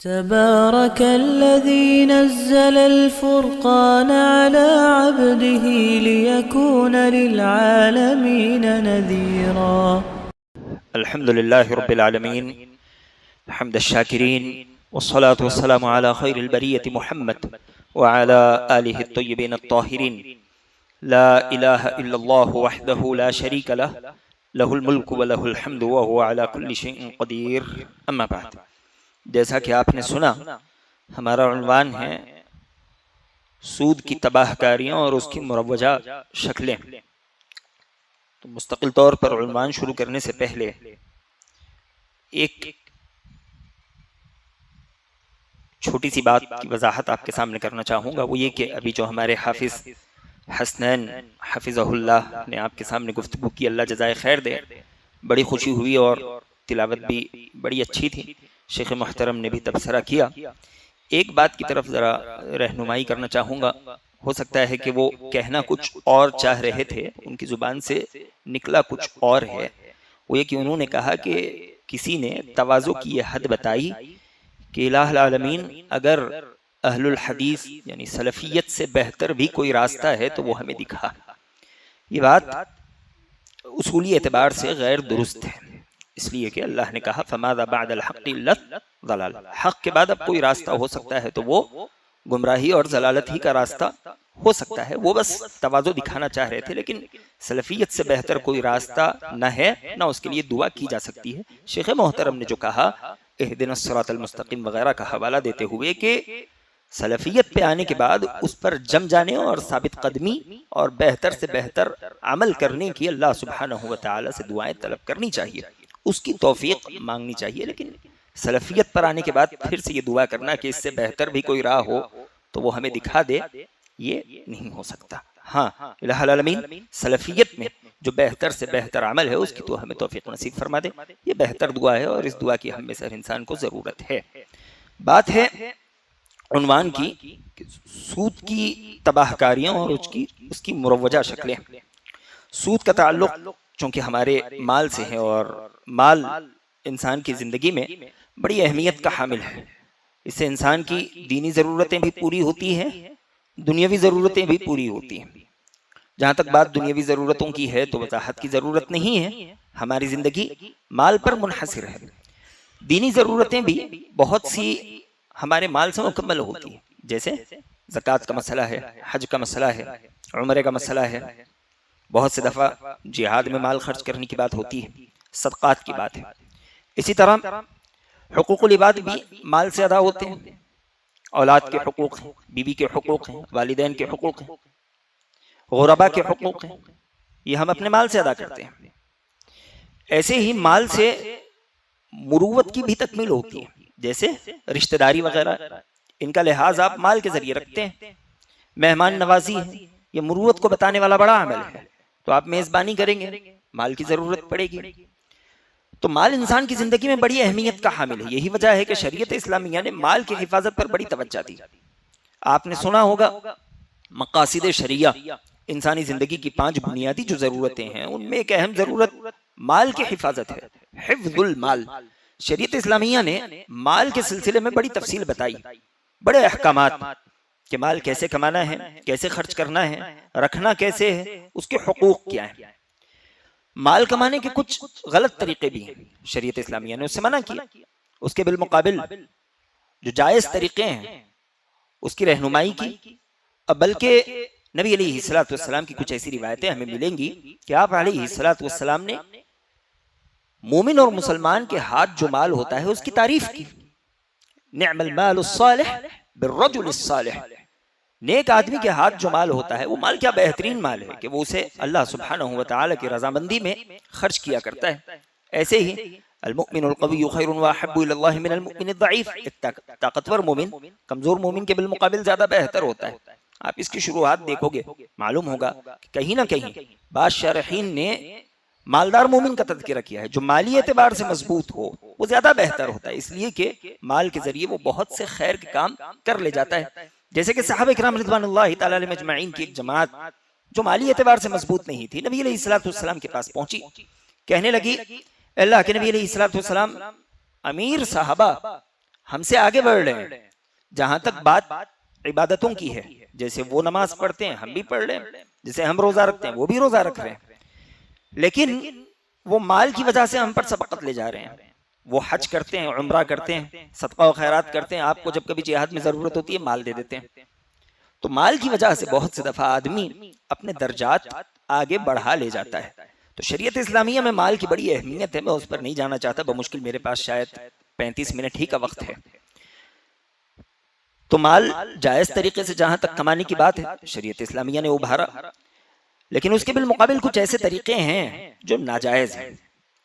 تبارك الذي نزل الفرقان على عبده ليكون للعالمين نذيرا. الحمد لله رب العالمين حمد الشاكرين والصلاة والسلام على خير البرية محمد وعلى آله الطيبين الطاهرين. لا إله إلا الله وحده لا شريك له له الملك وله الحمد وهو على كل شيء قدير. اما بعد، جیسا کہ آپ نے سنا، ہمارا عنوان ہے سود کی تباہ کاریاں اور اس کی مروجہ شکلیں. تو مستقل طور پر عنوان شروع کرنے سے پہلے ایک چھوٹی سی بات کی وضاحت آپ کے سامنے کرنا چاہوں گا. وہ یہ کہ ابھی جو ہمارے حافظ حسنین حفظہ اللہ نے آپ کے سامنے گفتگو کی، اللہ جزائے خیر دے، بڑی خوشی ہوئی اور تلاوت بھی بڑی اچھی تھی. شیخ محترم نے بھی تبصرہ کیا. ایک بات کی طرف ذرا رہنمائی کرنا چاہوں گا. ہو سکتا ہے کہ وہ کہنا کچھ اور چاہ رہے تھے، ان کی زبان سے نکلا کچھ اور ہے. وہ یہ کہ انہوں نے کہا کہ کسی نے تواضع کی یہ حد بتائی کہ الہ العالمین اگر اہل الحدیث یعنی سلفیت سے بہتر بھی کوئی راستہ ہے تو وہ ہمیں دکھا. یہ بات اصولی اعتبار سے غیر درست ہے، اس لیے کہ اللہ نے کہا فماذا بعد الحق الا الضلال. حق کے بعد اب کوئی راستہ ہو سکتا ہے تو وہ گمراہی اور ضلالت ہی کا راستہ ہو سکتا ہے. وہ بس تواضع دکھانا چاہ رہے تھے، لیکن سلفیت سے بہتر کوئی راستہ نہ ہے، نہ اس کے لیے دعا کی جا سکتی ہے. شیخ محترم نے جو کہا اہدنا الصراط المستقیم وغیرہ کا حوالہ دیتے ہوئے کہ سلفیت پہ آنے کے بعد اس پر جم جانے اور ثابت قدمی اور بہتر سے بہتر عمل کرنے کی اللہ سبحانہ وتعالی سے دعائیں طلب کرنی چاہیے، اس کی توفیق مانگنی چاہیے. لیکن سلفیت پر آنے کے بعد پھر سے یہ دعا کرنا کہ اس سے بہتر بھی کوئی راہ ہو تو وہ ہمیں دکھا دے، یہ نہیں ہو سکتا. ہاں، الہ العالمین سلفیت میں جو بہتر سے بہتر عمل ہے اس کی تو ہمیں توفیق نصیب فرما دے. یہ بہتر دعا ہے اور اس دعا کی ہم میں سے ہر انسان کو ضرورت ہے. بات ہے عنوان کی کہ سود کی تباہ کاریاں اور اس کی مروجہ شکلیں. سود کا تعلق چونکہ ہمارے مال سے ہے اور مال انسان کی زندگی میں بڑی اہمیت کا حامل ہے. اس سے انسان کی دینی ضرورتیں بھی پوری ہوتی ہیں، دنیاوی ضرورتیں بھی پوری ہوتی ہیں. جہاں تک بات دنیاوی ضرورتوں کی ہے تو وضاحت کی ضرورت نہیں ہے، ہماری زندگی مال پر منحصر ہے. دینی ضرورتیں بھی بہت سی ہمارے مال سے مکمل ہوتی ہیں، جیسے زکوٰۃ کا مسئلہ ہے، حج کا مسئلہ ہے، عمرے کا مسئلہ ہے. بہت سے دفعہ جہاد میں مال خرچ کرنے کی بات ہوتی ہے، صدقات کی بات ہے. اسی طرح حقوق العباد بھی مال سے ادا ہوتے ہیں. اولاد کے حقوق ہیں، بیوی کے حقوق ہیں، والدین کے حقوق ہیں، غربا کے حقوق ہیں، یہ ہم اپنے مال سے ادا کرتے ہیں. ایسے ہی مال سے مروت کی بھی تکمیل ہوتی ہے، جیسے رشتہ داری وغیرہ، ان کا لحاظ آپ مال کے ذریعے رکھتے ہیں. مہمان نوازی ہے، یہ مروت کو بتانے والا بڑا عمل ہے. تو آپ میزبانی کریں گے، مال کی ضرورت پڑے گی. تو مال انسان کی زندگی میں بڑی اہمیت کا حامل ہے. یہی وجہ ہے کہ شریعت اسلامیہ نے مال کی حفاظت پر بڑی توجہ دی. آپ نے سنا ہوگا مقاصد شریعہ، انسانی زندگی کی 5 بنیادی جو ضرورتیں ہیں ان میں ایک اہم ضرورت مال کی حفاظت ہے، حفظ المال. شریعت اسلامیہ نے مال کے سلسلے میں بڑی تفصیل بتائی، بڑے احکامات کہ مال کیسے کمانا ہے، کیسے خرچ کرنا ہے، رکھنا کیسے ہے، اس کے حقوق کیا ہیں. مال کمانے کے کچھ غلط طریقے بھی ہیں، شریعت اسلامیہ نے اس سے منع کیا. اس کے بالمقابل جو جائز طریقے ہیں اس کی رہنمائی کی. بلکہ نبی علیہ الصلوۃ والسلام کی کچھ ایسی روایتیں ہمیں ملیں گی کہ آپ علیہ الصلوۃ والسلام نے مومن اور مسلمان کے ہاتھ جو مال ہوتا ہے اس کی تعریف کی. نعم المال الصالح بالرجل الصالح، نیک آدمی کے ہاتھ جو مال ہوتا ہے وہ مال کیا بہترین مال ہے کہ وہ اسے اللہ سبحانہ وتعالی کی رضامندی میں خرچ کیا کرتا ہے. ایسے ہی المؤمن القوی خیر واحب الی اللہ من المؤمن الضعیف، ایک طاقتور مومن کمزور مومن کے بالمقابل زیادہ بہتر ہوتا ہے. آپ اس کی شروحات دیکھو گے معلوم ہوگا کہ کہیں نہ کہیں بعض شارحین نے مالدار مومن کا تذکرہ کیا ہے. جو مالی اعتبار سے مضبوط ہو وہ زیادہ بہتر ہوتا ہے، اس لیے کہ مال کے ذریعے وہ بہت سے خیر کے کام کر لے جاتا ہے. جیسے کہ صحابہ کرام رضوان اللہ تعالی علیہم اجمعین کی ایک جماعت جو مالی اعتبار سے مضبوط نہیں تھی، نبی علیہ الصلوۃ والسلام کے پاس پہنچی، کہنے لگی اللہ کے نبی علیہ الصلوۃ والسلام، امیر صحابہ ہم سے آگے بڑھ رہے ہیں. جہاں تک بات عبادتوں کی ہے، جیسے وہ نماز پڑھتے ہیں ہم بھی پڑھ رہے ہیں، جیسے ہم روزہ رکھتے ہیں وہ بھی روزہ رکھ رہے ہیں، لیکن وہ مال کی وجہ سے ہم پر سبقت لے جا رہے ہیں. وہ حج کرتے ہیں، عمرہ کرتے ہیں، صدقہ و خیرات کرتے ہیں، آپ کو جب کبھی جہاد میں ضرورت ہوتی ہے مال دے دیتے ہیں. تو مال کی وجہ سے بہت سے دفعہ آدمی اپنے درجات آگے بڑھا لے جاتا ہے. تو شریعت اسلامیہ میں مال کی بڑی اہمیت ہے. میں اس پر نہیں جانا چاہتا، بمشکل میرے پاس شاید 35 منٹ ہی کا وقت ہے. تو مال جائز طریقے سے جہاں تک کمانے کی بات ہے شریعت اسلامیہ نے ابھارا، لیکن اس کے بالمقابل کچھ ایسے طریقے ہیں جو ناجائز ہیں،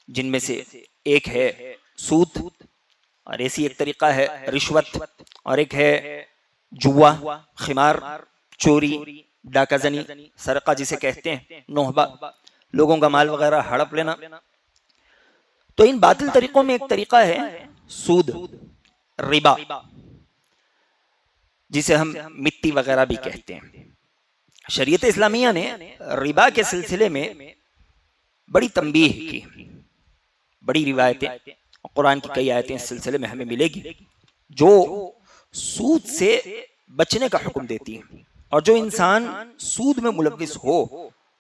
جن میں سے ایک ہے سود، اور ایسی ایک طریقہ ہے رشوت، اور ایک ہے جوا، خمار، چوری، ڈاکہ زنی، سرقہ جسے کہتے ہیں، نوحبہ، لوگوں کا مال وغیرہ ہڑپ لینا. تو ان باطل طریقوں میں ایک طریقہ ہے سود، ربا، جسے ہم مٹی وغیرہ بھی کہتے ہیں. شریعت اسلامیہ نے ربا کے سلسلے میں بڑی تنبیہ کی، بڑی روایتیں، قرآن کی کئی آیتیں اس سلسلے میں ہمیں ملے گی جو سود سے بچنے کا حکم دیتی ہیں، اور جو انسان سود میں ملوث ہو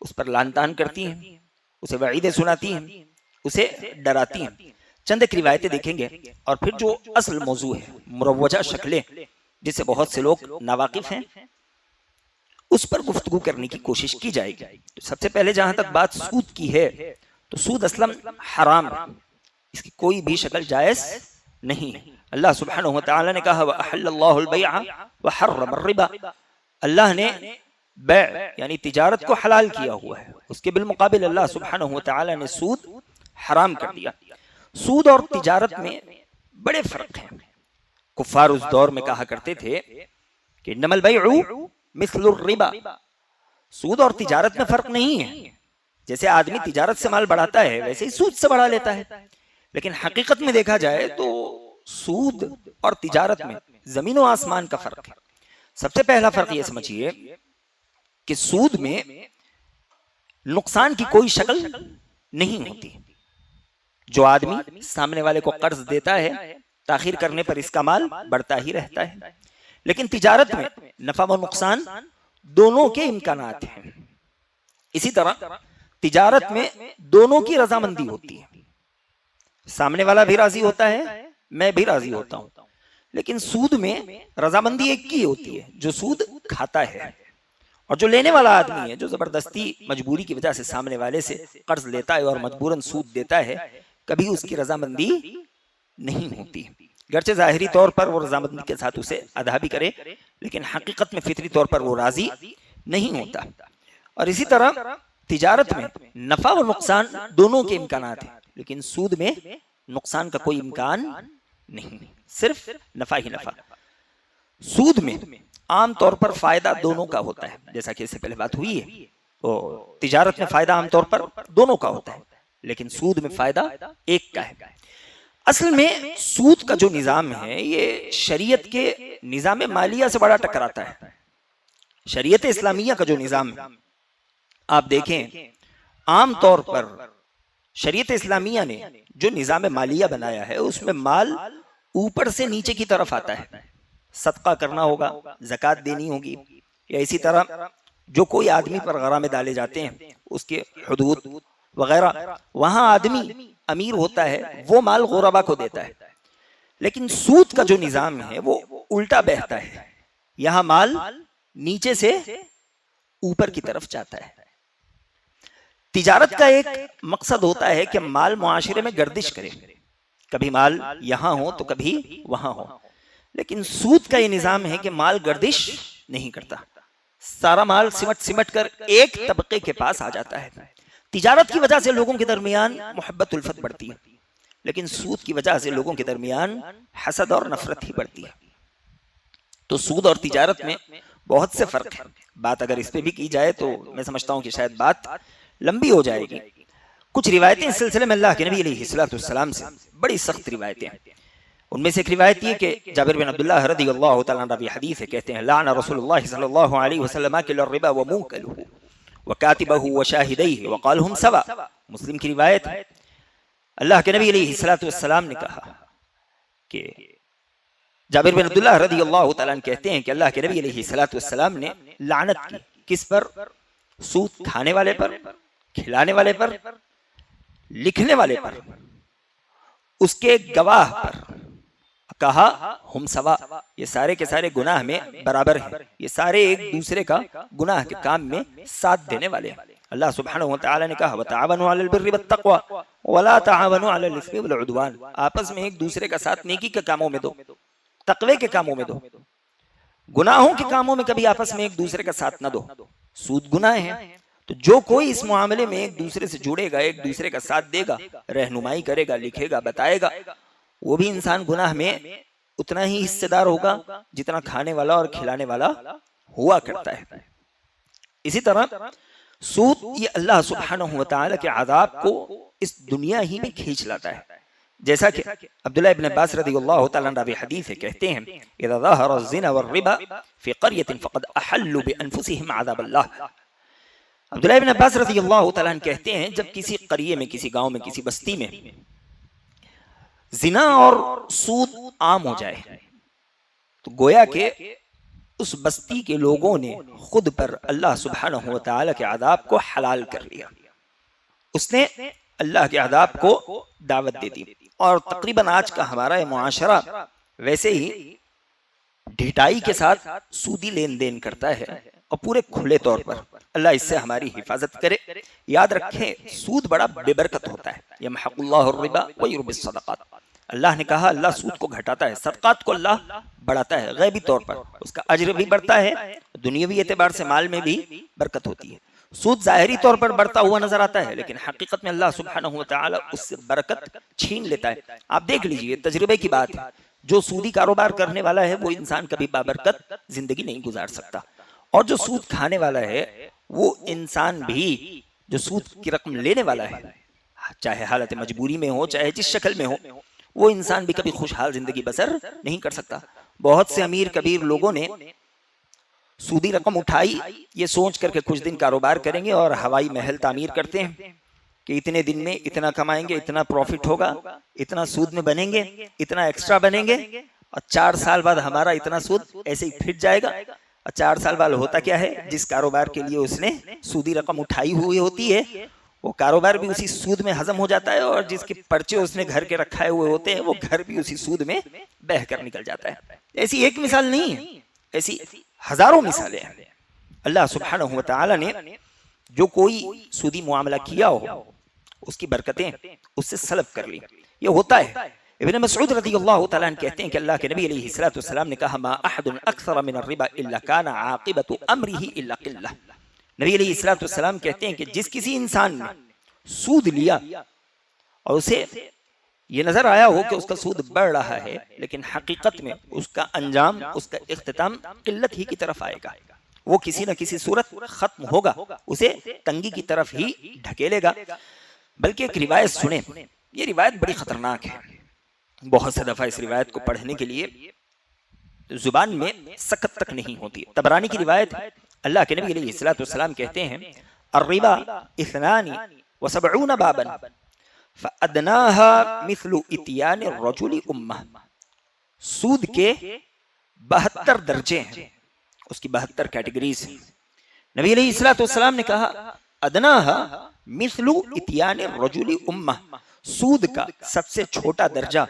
اس پر لعن طعن کرتی ہیں، اسے وعیدیں سناتی ہیں، اسے ڈراتی ہیں. چند ایک روایتیں دیکھیں گے، اور پھر جو اصل موضوع ہے مروجہ شکلیں جس سے بہت سے لوگ ناواقف ہیں اس پر گفتگو کرنے کی کوشش کی جائے گی. تو سب سے پہلے جہاں تک بات سود کی ہے تو سود اصلاً حرام ہے، اس کی کوئی بھی شکل جائز نہیں ہے. اللہ سبحانہ وتعالی نے کہا وَأَحَلَّ اللَّهُ الْبَيْعَ وَحَرَّمَ الرِّبَا، اللہ نے بیع یعنی تجارت کو حلال کیا ہوا ہے، اس کے بالمقابل اللہ سبحانہ وتعالی نے سود حرام کر دیا. سود اور تجارت میں بڑے فرق ہیں. کفار اس دور میں کہا کرتے تھے کہ انما البیع مثل الربا، سود اور تجارت میں فرق نہیں ہے. جیسے آدمی تجارت سے مال بڑھاتا ہے ویسے ہی سود سے بڑھا لیتا ہے. لیکن حقیقت میں دیکھا جائے تو سود اور تجارت میں زمین و آسمان کا فرق ہے. سب سے پہلا فرق یہ سمجھیے کہ سود میں نقصان کی کوئی شکل نہیں ہوتی. جو آدمی سامنے والے کو قرض دیتا ہے تاخیر کرنے پر اس کا مال بڑھتا ہی رہتا ہے. لیکن تجارت میں نفع و نقصان دونوں کے امکانات ہیں. اسی طرح تجارت میں دونوں کی رضامندی ہوتی ہے، سامنے والا بھی راضی ہوتا ہے، میں بھی راضی ہوتا ہوں. لیکن سود میں رضامندی ایک کی ہوتی ہے جو سود کھاتا ہے، اور جو لینے والا آدمی ہے جو زبردستی مجبوری کی وجہ سے سامنے والے سے قرض لیتا ہے اور مجبوراً سود دیتا ہے، کبھی اس کی رضامندی نہیں ہوتی. گرچہ ظاہری طور پر وہ رضامندی کے ساتھ اسے ادا بھی کرے، لیکن حقیقت میں فطری طور پر وہ راضی نہیں ہوتا. اور اسی طرح تجارت میں نفع و نقصان دونوں کے امکانات ہیں، لیکن سود میں نقصان کا کوئی امکان نہیں، صرف نفع ہی نفع. سود میں عام طور پر فائدہ دونوں کا ہوتا ہے، جیسا کہ اس سے پہلے بات ہوئی ہے. تو تجارت میں فائدہ عام طور پر دونوں کا ہوتا ہے، لیکن سود میں فائدہ ایک کا ہے. اصل میں سود کا جو نظام ہے یہ شریعت کے نظام مالیہ سے بڑا ٹکراتا ہے. شریعت اسلامیہ کا جو نظام ہے آپ دیکھیں، عام طور پر شریعت اسلامیہ نے جو نظام مالیہ بنایا ہے اس میں مال اوپر سے نیچے کی طرف آتا ہے. صدقہ کرنا ہوگا، زکوٰۃ دینی ہوگی، یا اسی طرح جو کوئی آدمی پر غرامے ڈالے جاتے ہیں اس کے حدود وغیرہ، وہاں آدمی امیر ہوتا ہے وہ مال غربا کو دیتا ہے. لیکن سود کا جو نظام ہے وہ الٹا بہتا ہے، یہاں مال نیچے سے اوپر کی طرف جاتا ہے. تجارت کا ایک مقصد ہوتا ہے کہ مال معاشرے میں گردش کرے، کبھی مال یہاں ہو تو کبھی وہاں ہو. لیکن سود کا یہ نظام ہے کہ مال گردش نہیں کرتا، سارا مال سمٹ کر ایک طبقے کے پاس آ جاتا ہے. تجارت کی وجہ سے لوگوں کے درمیان محبت الفت بڑھتی ہے، لیکن سود کی وجہ سے لوگوں کے درمیان حسد اور نفرت ہی بڑھتی ہے. تو سود اور تجارت میں بہت سے فرق ہیں. بات اگر اس پہ بھی کی جائے تو میں سمجھتا ہوں کہ شاید بات لمبی ہو جائے گی. کچھ روایتیں اس سلسلے میں اللہ کے نبی علیہ السلام سے بڑی سخت روایتیں ہیں. ان میں سے ایک روایت یہ کہ جابر بن عبداللہ رضی اللہ تعالیٰ عنہ حدیث ہے، کہتے ہیں لعن رسول اللہ صلی اللہ علیہ وسلم آکل الربا وموکلہ وکاتبہ وشاہدیہ وقالہم سوا. مسلم کی روایت ہے، اللہ کے نبی علیہ السلام نے کہا کہ جابر بن عبداللہ رضی اللہ تعالیٰ عنہ کہتے ہیں کہ اللہ کے نبی علیہ الصلوۃ والسلام نے لعنت کی، کس پر؟ سود کھانے والے پر، کھلانے والے پر، لکھنے والے پر، اس کے گواہ پر۔ کہا ہم سوا، یہ سارے کے سارے گناہ میں برابر ہیں، یہ سارے ایک دوسرے کا گناہ کے کام میں ساتھ دینے والے ہیں۔ اللہ سبحانہ وتعالی نے کہا وَتَعَاوَنُوا عَلَى الْبِرِّ وَالتَّقْوَى وَلَا تَعَاوَنُوا عَلَى الْإِثْمِ وَالْعُدْوَانِ، آپس میں ایک دوسرے کا ساتھ نیکی کے کاموں میں دو، تقوی کے کاموں میں دو، گناہوں کے کاموں میں کبھی آپس میں ایک دوسرے کا ساتھ نہ دو۔ سود گناہ ہے، تو جو کوئی اس معاملے میں ایک دوسرے سے جڑے گا، ایک دوسرے کا ساتھ دے گا، رہنمائی کرے گا، لکھے گا، بتائے گا، وہ بھی انسان گناہ میں اتنا ہی حصے دار ہوگا جتنا کھانے والا اور کھلانے والا ہوا کرتا ہے۔ اسی طرح سود یہ اللہ سبحانہ وتعالی کے عذاب کو اس دنیا ہی میں کھینچ لاتا ہے، جیسا کہ عبداللہ ابن عباس رضی اللہ تعالیٰ عنہ راوی حدیث ہے، کہتے ہیں اذا ظہر الزنا والربا فی قریۃ فقد احلوا بانفسہم عذاب اللہ۔ عبداللہ ابن عباس رضی اللہ تعالیٰ عنہ کہتے ہیں جب کسی قریے میں، کسی گاؤں میں، کسی بستی میں زنا اور سود عام ہو جائے تو گویا کہ اس بستی کے لوگوں نے خود پر اللہ سبحانہ وتعالی کے عذاب کو حلال کر لیا، اس نے اللہ کے عذاب کو دعوت دے دی۔ اور تقریباً آج کا ہمارا یہ معاشرہ ویسے ہی ڈھٹائی کے ساتھ سودی لین دین کرتا ہے، اور پورے کھلے طور پر۔ اللہ اس سے ہماری حفاظت کرے۔ یاد رکھیں سود بڑا بے برکت ہوتا ہے، یمحق اللہ الربا ویربی الصدقات۔ اللہ نے کہا اللہ سود کو گھٹاتا ہے، صدقات کو اللہ بڑھاتا ہے، غیبی طور پر اس کا اجر بھی بڑھتا ہے، دنیاوی اعتبار سے مال میں بھی برکت ہوتی ہے۔ سود ظاہری طور پر بڑھتا ہوا نظر آتا ہے، لیکن حقیقت میں اللہ سبحانہ وتعالی اس سے برکت چھین لیتا ہے۔ آپ دیکھ لیجئے، تجربے کی بات ہے، جو سودی کاروبار کرنے والا ہے وہ انسان کبھی بابرکت زندگی نہیں گزار سکتا، اور جو سود کھانے والا ہے وہ انسان بھی جو سود کی رقم لینے والا ہے، چاہے حالت مجبوری میں ہو چاہے جس شکل میں ہو، وہ انسان بھی کبھی خوشحال زندگی بسر نہیں کر سکتا۔ بہت سے امیر کبیر لوگوں نے سودی رقم اٹھائی یہ سوچ کر کے کچھ دن کاروبار کریں گے اور ہوائی محل تعمیر کرتے ہیں کہ اتنے دن میں اتنا کمائیں گے، اتنا پروفٹ ہوگا، اتنا سود میں بنیں گے، اتنا ایکسٹرا بنیں گے، اور 4 سال بعد ہمارا اتنا سود ایسے ہی پھٹ جائے گا۔ اور 4 سال بعد ہوتا کیا ہے، جس کاروبار کے لیے اس نے سودی رقم اٹھائی ہوئی ہوتی ہے وہ کاروبار بھی اسی سود میں ہضم ہو جاتا ہے، اور جس کے پرچے اس نے گھر کے رکھائے ہوئے ہوتے ہیں وہ گھر بھی اسی سود میں بہہ کر نکل جاتا ہے۔ ایسی ایک مثال نہیں ہے، ایسی ہزاروں مثالیں ہیں۔ اللہ سبحانہ وتعالی نے جو کوئی سودی معاملہ کیا ہو اس کی برکتیں اس سے سلب کر لی، یہ ہوتا ہے۔ ابن مسعود رضی اللہ تعالیٰ عنہ کہتے ہیں کہ اللہ کے نبی علیہ الصلوۃ والسلام نے کہا ما احد اکثر من الربا الا كان عاقبۃ امره الا قلہ۔ نبی علیہ الصلوۃ والسلام کہتے ہیں کہ جس کسی انسان نے سود لیا اور اسے یہ نظر آیا ہو کہ اس کا سود بڑھ رہا ہے، لیکن حقیقت میں اس کا انجام، اس کا اختتام قلت ہی کی طرف آئے گا، وہ کسی نہ کسی صورت ختم ہوگا، اسے تنگی کی طرف ہی ڈھکیلے گا۔ بلکہ ایک روایت سنیں، یہ روایت بڑی خطرناک ہے، بہت سے دفعہ اس روایت کو پڑھنے کے لیے زبان میں سکت تک نہیں ہوتی۔ طبرانی کی روایت ہے، اللہ کے نبی علیہ الصلوۃ والسلام کہتے ہیں الربا 72 بابا فادناها مثل اتیان الرجل امہ۔ سود کے 72 درجے ہیں، اس کی 72 کیٹیگریز ہیں۔ نبی علیہ الصلوۃ والسلام نے کہا ادناها مثل اتیان الرجل امہ، سود کا سب سے چھوٹا درجہ،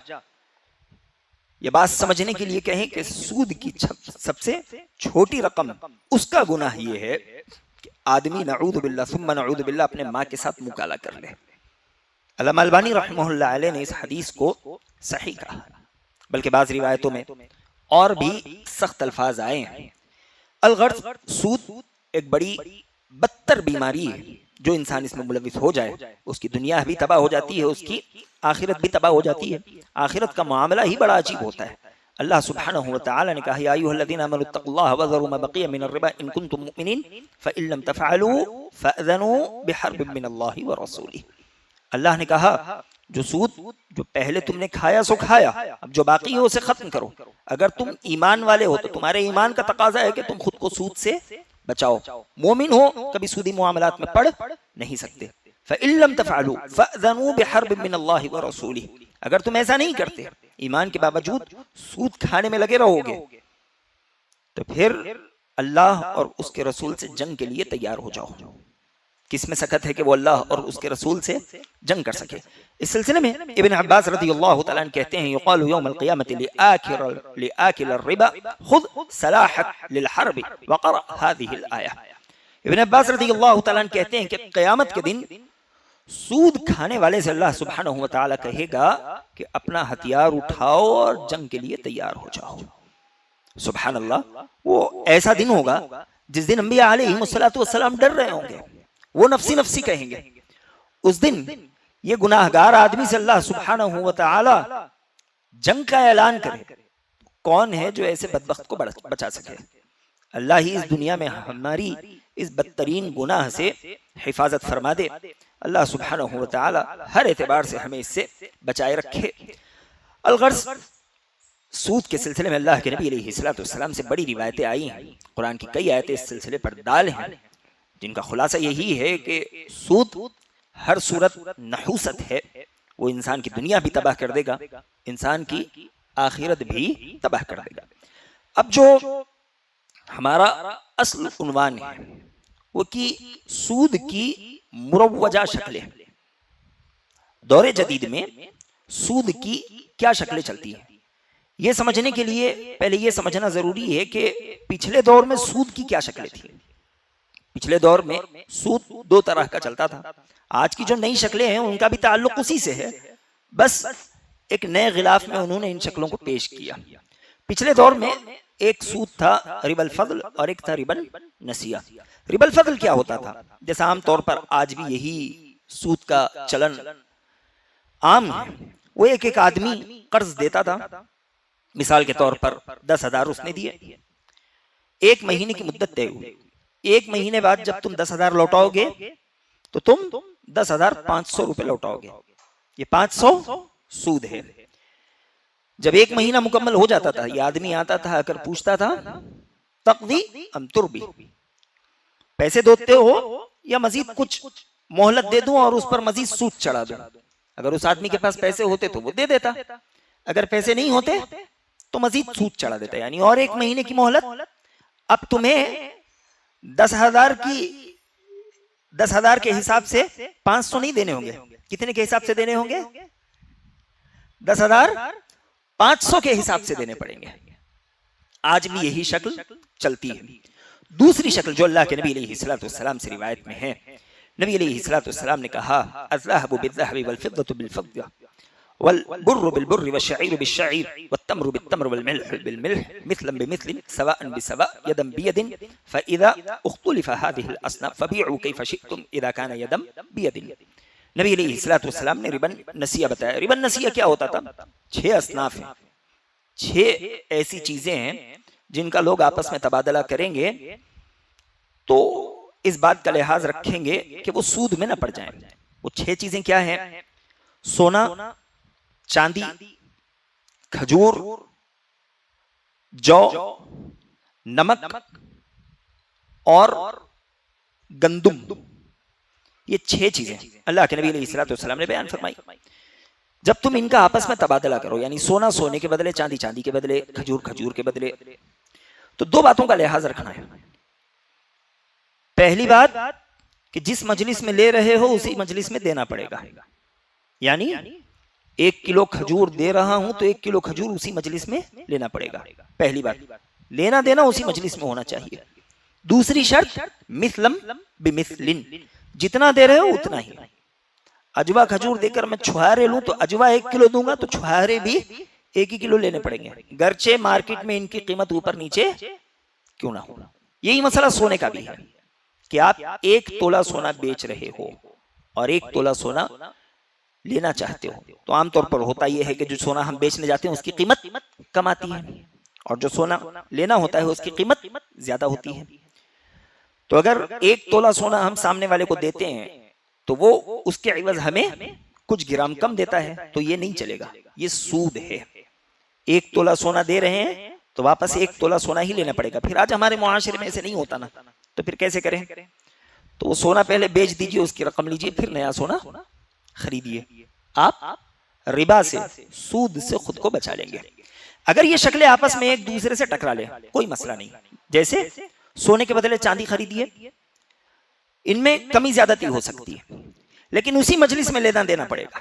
یہ بات سمجھنے کے لیے کہیں کہ سود کی سب سے چھوٹی رقم اس کا گناہ یہ ہے کہ آدمی نعوذ باللہ ثم نعوذ باللہ اپنے ماں کے ساتھ مکالہ کر لے۔ علامہ البانی رحمہ اللہ علیہ نے اس حدیث کو صحیح کہا، بلکہ بعض روایتوں میں اور بھی سخت الفاظ آئے ہیں۔ الغرض سود ایک بڑی بدتر بیماری ہے، جو انسان اس میں ملوث ہو جائے اس کی دنیا بھی تباہ ہو جاتی ہے، اس کی آخرت بھی تباہ ہو جاتی ہے۔ آخرت کا معاملہ ہی بڑا عجیب ہوتا ہے۔ اللہ سبحانہ وتعالی نے کہا یا ایھا الذین آمنوا اتقوا اللہ وذروا ما بقی من الربا ان کنتم مؤمنین فإن لم تفعلوا فأذنوا بحرب من اللہ ورسولہ۔ اللہ نے کہا جو سود جو پہلے تم نے کھایا سو کھایا، اب جو باقی ہے اسے ختم کرو۔ اگر تم ایمان والے ہو تو تمہارے ایمان کا تقاضا ہے کہ تم خود کو سود سے بچاؤ۔ مومن ہو کبھی سودی معاملات میں پڑ نہیں سکتے۔ فَإِن لَمْ تَفْعَلُوا فَأْذَنُوا بِحَرْبٍ مِّنَ اللَّهِ وَرَسُولِهِ، اگر تم ایسا نہیں کرتے ایمان کے باوجود سود کھانے میں لگے رہو گے تو پھر اللہ اور اس کے رسول سے جنگ کے لیے تیار ہو جاؤ. کس میں سکت ہے کہ وہ اللہ اور اس کے رسول سے جنگ کر سکے. اس سلسلے میں ابن عباس رضی اللہ تعالیٰ عنہ کہتے ہیں یقال یوم القیامت لآکل الربا خذ سلاحک للحرب وقرأ هذه الآیہ. ابن عباس رضی اللہ تعالیٰ عنہ کہتے ہیں کہ قیامت کے دن سود کھانے والے سے اللہ سبحانہ وتعالی کہے گا کہ اپنا ہتھیار اٹھاؤ اور جنگ کے لیے تیار ہو جاؤ. سبحان اللہ. وہ ایسا دن ہوگا جس دن انبیاء علیہ السلام ڈر رہے ہوں گے, وہ نفسی نفسی کہیں گے. اس دن یہ گناہگار آدمی سے اللہ سبحانہ وتعالی جنگ کا اعلان کرے. کون ہے جو ایسے بدبخت کو بچا سکے؟ اللہ ہی اس دنیا میں ہماری اس بدترین گناہ سے حفاظت فرما دے. اللہ سبحانہ وتعالی ہر اعتبار سے ہمیں اس سے بچائے رکھے. الغرض سود کے سلسلے میں اللہ کے نبی علیہ السلام سے بڑی روایتیں آئی ہیں. قرآن کی کئی آیتیں اس سلسلے پر دال ہیں جن کا خلاصہ یہی ہے کہ سود ہر صورت نحوست ہے. وہ انسان کی دنیا بھی تباہ کر دے گا, انسان کی آخرت بھی تباہ کر دے گا. اب جو ہمارا اصل عنوان ہے وہ کی سود کی مروجہ شکلیں. دور جدید میں سود کی کیا شکلیں چلتی ہیں یہ سمجھنے کے لیے پہلے یہ سمجھنا ضروری ہے کہ پچھلے دور میں سود کی کیا شکلیں تھیں. پچھلے دور میں سود دو طرح کا چلتا تھا. آج کی جو نئی شکلیں ہیں ان کا بھی تعلق اسی سے ہے, بس ایک نئے غلاف میں انہوں نے ان شکلوں کو پیش کیا. پچھلے دور میں ایک سود تھا ربا الفضل اور ایک تھا ربا النسیہ. ربا الفضل کیا ہوتا تھا؟ جیسا عام طور پر آج بھی یہی سود کا چلن عام ہے. وہ ایک آدمی قرض دیتا تھا. مثال کے طور پر 10,000 اس نے دیے, 1 مہینے کی مدت طے ہوئی. 1 مہینے بعد جب تم 10,000 لوٹاؤ گے تو تم 10,500 روپے لوٹاؤ گے. یہ 500 سود ہے. جب 1 مہینہ مکمل ہو جاتا تھا یہ آدمی آتا تھا اگر پوچھتا تھا تقضی ام تربی, پیسے دیتے ہو یا مزید کچھ مہلت دے دوں اور اس پر مزید سود چڑھا دوں. اگر اس آدمی کے پاس پیسے ہوتے تو وہ دے دیتا, اگر پیسے نہیں ہوتے تو مزید سود چڑھا دیتا. یعنی اور 1 مہینے کی مہلت. اب تمہیں 10,000 کے حساب سے 500 نہیں دینے ہوں گے. کتنے کے حساب سے دینے ہوں گے؟ 10,500 کے حساب سے دینے پڑیں گے. آج بھی یہی شکل چلتی ہے. دوسری شکل جو اللہ کے نبی علیہ السلام سے روایت میں ہے, نبی علیہ السلام نے کہا الذهب بالذهب والفضة بالفضة والبر بالبر والشعير بالشعير والتمر بالتمر والملح بالملح مثلا بمثل سواء بسواء يدا بيد فإذا اختلف هذه الأصناف فبيعوا كيف شئتم إذا كان يدا بيد. نبی علیہ السلام نے ربا نسیہ بتایا. ربا نسیہ کیا ہوتا تھا؟ 6 اصناف ہیں, 6 ایسی چیزیں ہیں جن کا لوگ آپس میں تبادلہ کریں گے تو اس بات کا لحاظ رکھیں گے کہ وہ سود میں نہ پڑ جائیں. وہ 6 چیزیں کیا ہیں؟ سونا, چاندی, کھجور, جو, نمک اور گندم. یہ 6 چیزیں اللہ کے نبی علیہ السلام نے بیان فرمائی. جب تم ان کا آپس میں تبادلہ کرو, یعنی سونا سونے کے بدلے, چاندی چاندی کے بدلے, کھجور کھجور کے بدلے, تو 2 باتوں کا لحاظ رکھنا ہے. پہلی بات کہ جس مجلس میں لے رہے ہو اسی مجلس میں دینا پڑے گا. یعنی 1 کلو کھجور دے رہا ہوں تو 1 کلو کھجور اسی مجلس میں لینا پڑے گا. پہلی بات, لینا دینا اسی مجلس میں ہونا چاہیے. دوسری شرط مثلم بمثلن, جتنا دے رہے ہو اتنا ہی. اجوا کھجور دے کر میں چھہارے لوں تو اجوا 1 کلو دوں گا تو چھہارے بھی 1 ہی کلو لینے پڑیں گے, گرچہ مارکیٹ میں ان کی قیمت اوپر نیچے کیوں نہ ہو. یہی مسئلہ سونے کا بھی ہے کہ آپ 1 تولہ سونا بیچ رہے ہو اور 1 تولہ سونا لینا چاہتے ہو, تو عام طور پر ہوتا یہ ہے کہ جو سونا ہم بیچنے جاتے ہیں اس کی قیمت کم آتی ہے اور جو سونا لینا ہوتا ہے اس کی قیمت زیادہ ہوتی ہے. تو اگر 1 تولہ سونا ہم سامنے والے کو دیتے ہیں تو وہ اس کے عوض ہمیں کچھ گرام کم دیتا ہے, تو یہ نہیں چلے گا, یہ سود ہے. 1 تولہ سونا دے رہے ہیں تو واپس 1 تولہ سونا ہی لینا پڑے گا. پھر آج ہمارے معاشرے میں ایسے نہیں ہوتا نا, تو پھر کیسے کریں؟ تو وہ سونا پہلے بیچ دیجئے, اس کی رقم لیجئے, پھر نیا سونا خریدیے. آپ ربا سے, سود سے خود کو بچا لیں گے. اگر یہ شکلیں آپس میں ایک دوسرے سے ٹکرا لے کوئی مسئلہ نہیں، جیسے سونے کے بدلے چاندی خریدیے، ان میں کمی زیادتی ہو سکتی ہے لیکن اسی مجلس میں لینا دینا پڑے گا.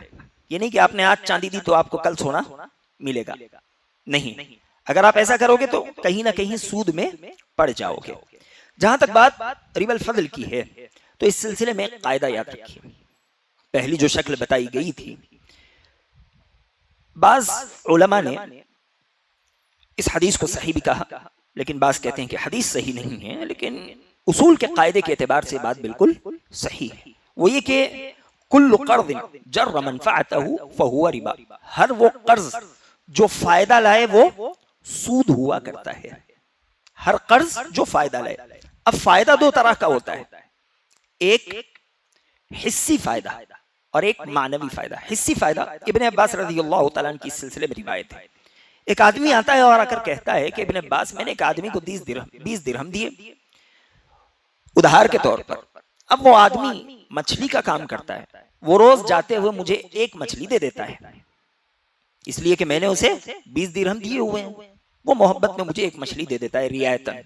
یہ نہیں کہ آپ نے آج چاندی دی تو آپ کو کل سونا ملے گا، نہیں. اگر آپ ایسا کرو گے تو کہیں نہ کہیں سود میں پڑ جاؤ گے. جہاں تک بات ربا الفضل کی ہے تو اس سلسلے میں ایک قاعدہ یاد رکھیے. پہلی جو شکل بتائی گئی تھی، بعض علماء نے اس حدیث کو صحیح بھی کہا لیکن بعض کہتے ہیں کہ حدیث صحیح نہیں ہے، لیکن اصول کے قاعدے کے اعتبار سے بات بالکل صحیح ہے. وہ یہ کہ کل قرض جر منفعتہ فہو ربا، ہر وہ قرض جو فائدہ لائے وہ سود ہوا کرتا ہے. ہر قرض جو فائدہ لائے. اب فائدہ دو طرح کا ہوتا ہے، ایک حصی فائدہ اور ایک معنوی فائدہ. حصی فائدہ ابن عباس رضی اللہ تعالیٰ عنہ کی سلسلے میں روایت ہے. ایک آدمی آتا ہے اور آ کر کہتا ہے کہ ابن عباس میں نے ایک آدمی کو 20 درہم دیے ادھار کے طور پر. اب وہ آدمی مچھلی کا کام کرتا ہے، وہ روز جاتے ہوئے مجھے ایک مچھلی دے دیتا ہے اس لیے کہ میں نے اسے 20 درہم دیے ہوئے ہیں. وہ محبت میں مجھے ایک مچھلی دے دیتا ہے رعایتاً.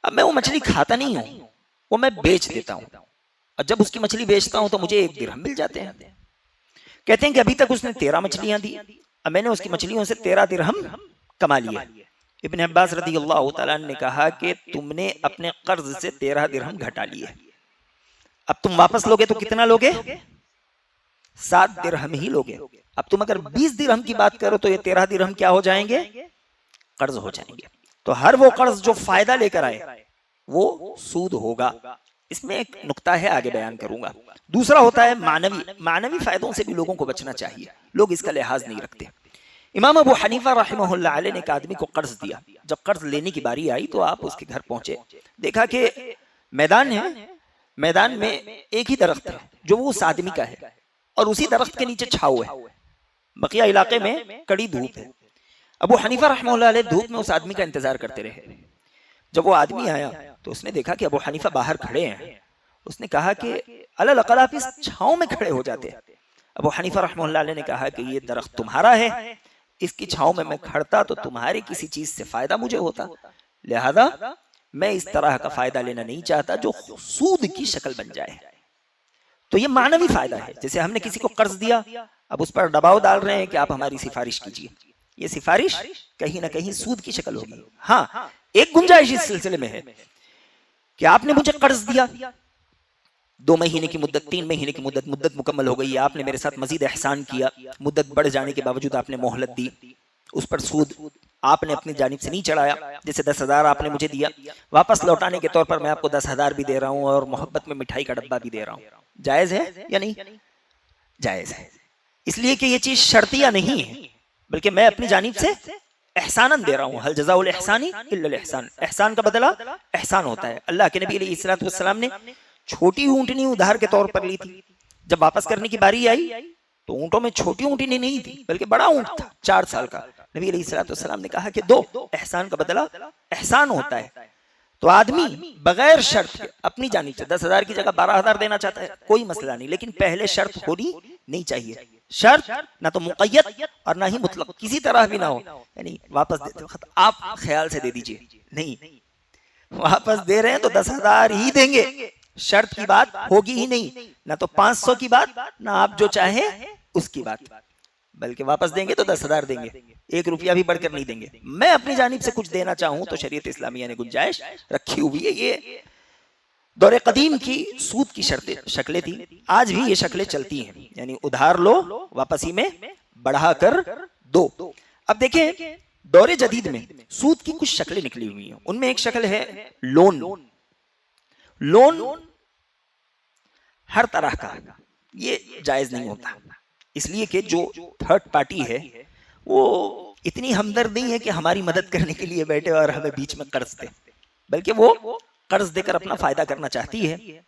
اب میں وہ مچھلی کھاتا نہیں ہوں، وہ میں بیچ دیتا ہوں، اور جب اس کی مچھلی بیچتا ہوں تو مجھے 1 درہم مل جاتے ہیں. کہتے ہیں کہ ابھی تک اس نے 13 مچھلیاں دی، اب میں نے اس کی مچھلیوں سے 13 درہم کما لیے. ابن عباس رضی اللہ تعالیٰ نے کہا کہ تم نے اپنے قرض سے 13 درہم گھٹا لیے. اب تم واپس لوگے تو کتنا لوگے؟ 7 درہم ہی لوگے. اب تم اگر 20 درہم کی بات کرو تو یہ 13 درہم کیا ہو جائیں گے؟ قرض ہو جائیں گے. تو ہر وہ قرض جو فائدہ لے کر آئے وہ سود ہوگا. اس میں ایک نقطہ ہے آگے بیان کروں گا. دوسرا ہوتا ہے معنوی فائدوں سے بھی لوگوں کو بچنا چاہیے. لوگ اس کا لحاظ نہیں رکھتے. امام ابو حنیفہ رحمہ اللہ علیہ نے ایک آدمی کو قرض دیا. جب قرض لینے کی باری آئی تو آپ اس کے گھر پہنچے، دیکھا کہ میدان ہے، میدان میں ایک ہی درخت ہے جو وہ اس آدمی کا ہے اور اسی درخت کے نیچے چھاؤ ہے، بقیہ علاقے میں کڑی دھوپ ہے. ابو حنیفہ رحمہ اللہ علیہ دھوپ میں اس آدمی کا انتظار کرتے رہے. جب وہ آدمی آیا تو اس نے دیکھا کہ ابو حنیفہ باہر کھڑے ہیں. اس نے کہا کہ علی الاقل آپ اس چھاؤں میں کھڑے ہو جاتے. ابو حنیفہ رحمہ اللہ علیہ نے کہا کہ یہ درخت تمہارا ہے، اس کی چھاؤں میں کھڑتا تو تمہاری کسی چیز سے فائدہ مجھے ہوتا، لہذا میں اس طرح کا فائدہ لینا نہیں چاہتا جو سود کی شکل بن جائے. تو یہ معنوی فائدہ ہے. جیسے ہم نے کسی کو قرض دیا، اب اس پر دباؤ ڈال رہے ہیں کہ آپ ہماری سفارش کیجیے. یہ سفارش کہیں نہ کہیں سود کی شکل ہوگی. ہاں ایک گنجائش اس سلسلے میں ہے کہ آپ نے مجھے قرض دیا، 2 مہینے کی مدت، 3 مہینے کی مدت مکمل ہو گئی، آپ نے میرے ساتھ مزید احسان کیا، مدت بڑھ جانے کے باوجود آپ نے مہلت دی، اس پر سود آپ نے اپنی جانب سے نہیں چڑھایا. جیسے 10,000 آپ نے مجھے دیا، واپس لوٹانے کے طور پر میں آپ کو 10,000 بھی دے رہا ہوں اور محبت میں مٹھائی کا ڈبہ بھی دے رہا ہوں. جائز ہے یا نہیں؟ جائز ہے. اس لیے کہ یہ چیز شرطیہ نہیں ہے بلکہ میں اپنی جانب سے احساناً دے رہا ہوں. حل جزاء الاحسان الا الاحسان، احسان کا بدلہ احسان ہوتا ہے. اللہ کے نبی علیہ الصلوۃ والسلام نے چھوٹی اونٹنی ادھار کے طور پر لی تھی. جب واپس کرنے کی باری آئی تو اونٹوں میں چھوٹی اونٹنی نہیں تھی بلکہ بڑا اونٹ تھا 4 سال کا. نبی علیہ الصلوۃ والسلام نے کہا کہ دو، احسان کا بدلہ احسان ہوتا ہے. تو آدمی بغیر شرط اپنی جانب سے 10,000 کی جگہ 12,000 دینا چاہتا ہے، کوئی مسئلہ نہیں، لیکن پہلے شرط ہونی نہیں چاہیے. شرط نہ تو مقید اور نہ ہی مطلق، کسی طرح بھی نہ ہو. یعنی واپس دیتے وقت آپ خیال سے دے دیجئے، نہیں، واپس دے رہے ہیں تو 10,000 ہی دیں گے. شرط کی بات ہوگی ہی نہیں، نہ تو 500 کی بات، نہ آپ جو چاہیں اس کی بات، بلکہ واپس دیں گے تو 10,000 دیں گے، 1 روپیہ بھی بڑھ کر نہیں دیں گے. میں اپنی جانب سے کچھ دینا چاہوں تو شریعت اسلامیہ نے گنجائش رکھی ہوئی ہے. یہ دور قدیم کی سود کی شکلیں تھی، آج بھی یہ شکلیں چلتی ہیں. یعنی ادھار لو، واپسی میں بڑھا کر دو. اب دیکھیں دور جدید میں سود کی کچھ شکلیں نکلی ہوئی ہیں. ان میں ایک شکل ہے لون. لون ہر طرح کا یہ جائز نہیں ہوتا، اس لیے کہ جو تھرڈ پارٹی ہے وہ اتنی ہمدرد نہیں ہے کہ ہماری مدد کرنے کے لیے بیٹھے اور ہمیں بیچ میں قرض دے، بلکہ وہ قرض دے کر اپنا فائدہ کرنا چاہتی ہے.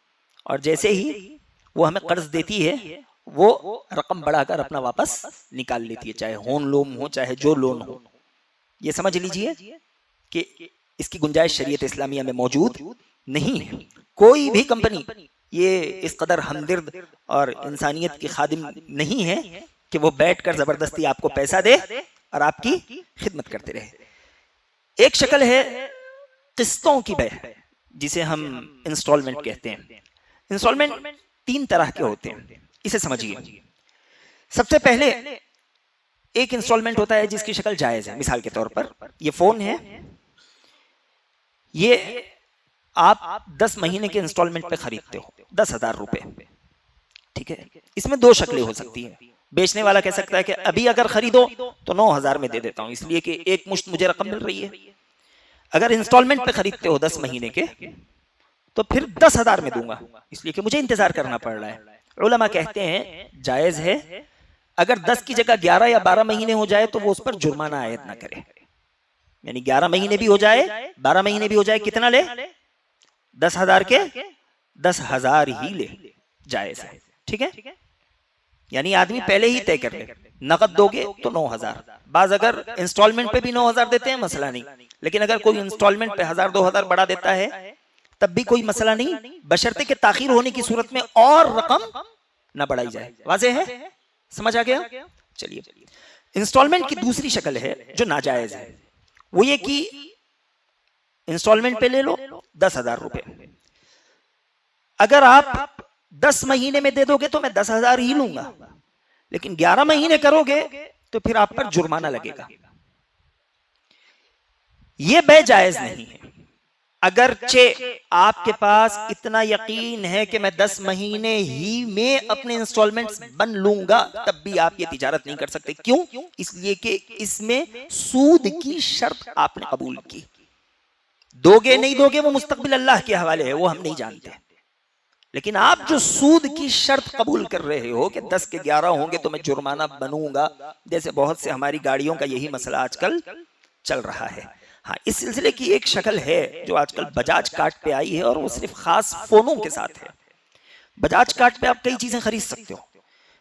اور جیسے ہی وہ ہمیں قرض دیتی ہے وہ رقم بڑھا کر اپنا واپس نکال لیتی ہے، چاہے ہوم لون ہو چاہے جو لون ہو. یہ سمجھ لیجئے کہ اس کی گنجائش شریعت اسلامیہ میں موجود نہیں ہے. کوئی بھی کمپنی یہ اس قدر ہمدرد اور انسانیت کی خادم نہیں ہے کہ وہ بیٹھ کر زبردستی آپ کو پیسہ دے اور آپ کی خدمت کرتے رہے. ایک شکل ہے قسطوں کی بے، جسے ہم انسٹالمنٹ کہتے ہیں. انسٹالمنٹ 3 طرح کے ہوتے ہیں، اسے سمجھیے. سب سے پہلے ایک انسٹالمنٹ ہوتا ہے جس کی شکل جائز ہے. مثال کے طور پر یہ فون ہے، یہ آپ 10 مہینے کے انسٹالمنٹ پہ خریدتے ہو 10,000 روپے. ٹھیک ہے، اس میں 2 شکلیں ہو سکتی ہیں. بیچنے والا کہہ سکتا ہے کہ ابھی اگر خریدو تو 9,000 میں دے دیتا ہوں، اس لیے کہ ایک مشت مجھے رقم مل رہی ہے. اگر انسٹالمنٹ پہ خریدتے ہو 10 مہینے کے تو پھر 10,000 میں دوں گا، اس لیے کہ مجھے انتظار کرنا پڑ رہا ہے. علماء کہتے ہیں جائز ہے. اگر 10 کی جگہ 11 یا 12 مہینے ہو جائے تو وہ اس پر جرمانہ عائد نہ کرے. یعنی 11 مہینے بھی ہو جائے 12 مہینے بھی ہو جائے، کتنا لے؟ 10,000 کے 10,000 ہی لے، جائز ہے. ٹھیک ہے، یعنی آدمی پہلے ہی طے کر لے. نقد دو گے تو 9,000. بعض اگر انسٹالمنٹ پہ بھی 9,000 دیتے ہیں مسئلہ نہیں، لیکن اگر کوئی انسٹالمنٹ پہ 1,000 2,000 بڑھا دیتا ہے تب بھی کوئی مسئلہ نہیں، بشرطے کہ تاخیر ہونے کی صورت میں اور رقم نہ بڑھائی جائے. واضح ہے؟ سمجھ آ گیا؟ چلیے. انسٹالمنٹ کی دوسری شکل ہے جو ناجائز ہے. وہ یہ کہ انسٹالمنٹ پہ لے لو 10,000 روپے، اگر آپ 10 مہینے میں دے دو گے تو میں 10,000 ہی لوں گا، لیکن 11 مہینے کرو گے تو پھر آپ پر جرمانہ لگے گا. یہ بے جائز نہیں ہے. اگرچہ آپ کے پاس اتنا یقین ہے کہ میں 10 مہینے ہی میں اپنے انسٹالمنٹس بن لوں گا، تب بھی آپ یہ تجارت نہیں کر سکتے. کیوں؟ اس لیے کہ اس میں سود کی شرط آپ نے قبول کی. دو گے نہیں دو گے وہ مستقبل اللہ کے حوالے ہے، وہ ہم نہیں جانتے. لیکن آپ جو سود کی شرط قبول کر رہے ہو کہ 10 کے 11 ہوں گے تو میں جرمانہ بنوں گا، جیسے بہت سے ہماری گاڑیوں کا یہی مسئلہ آج کل چل رہا ہے. ہاں، اس سلسلے کی ایک شکل ہے جو آج کل بجاج کارڈ پہ آئی ہے، اور وہ صرف خاص فونوں کے ساتھ ہے. بجاج کارڈ پہ آپ کئی چیزیں خرید سکتے ہو،